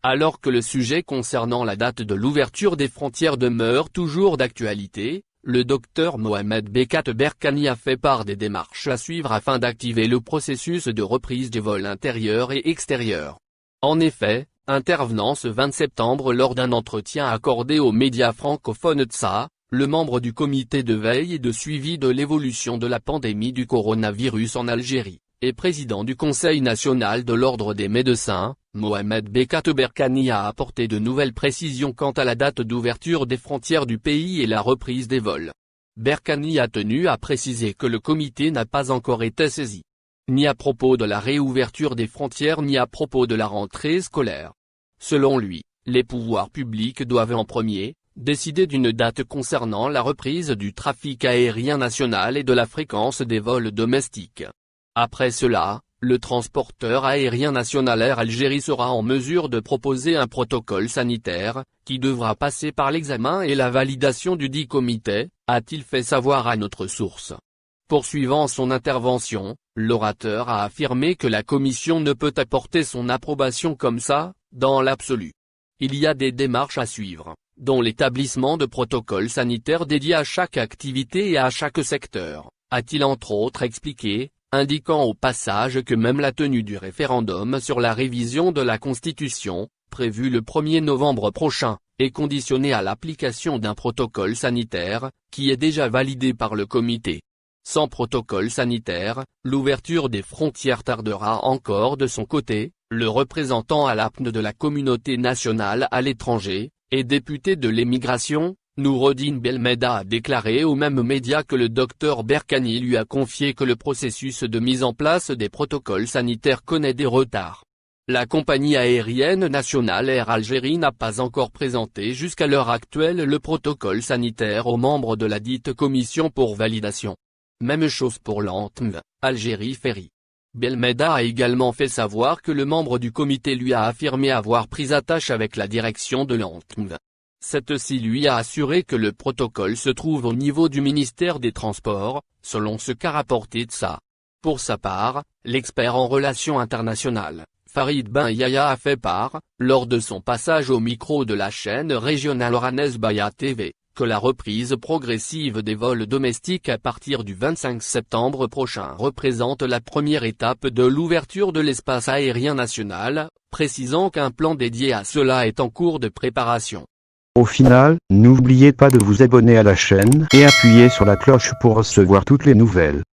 Alors que le sujet concernant la date de l'ouverture des frontières demeure toujours d'actualité, le docteur Mohamed Bekat Berkani a fait part des démarches à suivre afin d'activer le processus de reprise des vols intérieurs et extérieurs. En effet, intervenant ce 20 septembre lors d'un entretien accordé aux médias francophones TSA, le membre du comité de veille et de suivi de l'évolution de la pandémie du coronavirus en Algérie, et président du Conseil national de l'Ordre des médecins, Mohamed Bekat Berkani a apporté de nouvelles précisions quant à la date d'ouverture des frontières du pays et la reprise des vols. Berkani a tenu à préciser que le comité n'a pas encore été saisi, ni à propos de la réouverture des frontières ni à propos de la rentrée scolaire. Selon lui, les pouvoirs publics doivent en premier décider d'une date concernant la reprise du trafic aérien national et de la fréquence des vols domestiques. Après cela, le transporteur aérien national Air Algérie sera en mesure de proposer un protocole sanitaire, qui devra passer par l'examen et la validation du dit comité, a-t-il fait savoir à notre source. Poursuivant son intervention, l'orateur a affirmé que la commission ne peut apporter son approbation comme ça, dans l'absolu. Il y a des démarches à suivre, dont l'établissement de protocoles sanitaires dédiés à chaque activité et à chaque secteur, a-t-il entre autres expliqué, indiquant au passage que même la tenue du référendum sur la révision de la Constitution, prévue le 1er novembre prochain, est conditionnée à l'application d'un protocole sanitaire, qui est déjà validé par le comité. Sans protocole sanitaire, l'ouverture des frontières tardera encore de son côté. Le représentant à l'APNE de la communauté nationale à l'étranger, et député de l'émigration, Noureddine Belmeda a déclaré aux mêmes médias que le docteur Berkani lui a confié que le processus de mise en place des protocoles sanitaires connaît des retards. La compagnie aérienne nationale Air Algérie n'a pas encore présenté jusqu'à l'heure actuelle le protocole sanitaire aux membres de la dite commission pour validation. Même chose pour l'ANTMV, Algérie Ferry. Belmeda a également fait savoir que le membre du comité lui a affirmé avoir pris attache avec la direction de l'ANTMV. Cette-ci lui a assuré que le protocole se trouve au niveau du ministère des Transports, selon ce qu'a rapporté TSA. Pour sa part, l'expert en relations internationales, Farid Ben Yahya a fait part, lors de son passage au micro de la chaîne régionale oranaise Baya TV, que la reprise progressive des vols domestiques à partir du 25 septembre prochain représente la première étape de l'ouverture de l'espace aérien national, précisant qu'un plan dédié à cela est en cours de préparation. Au final, n'oubliez pas de vous abonner à la chaîne et appuyer sur la cloche pour recevoir toutes les nouvelles.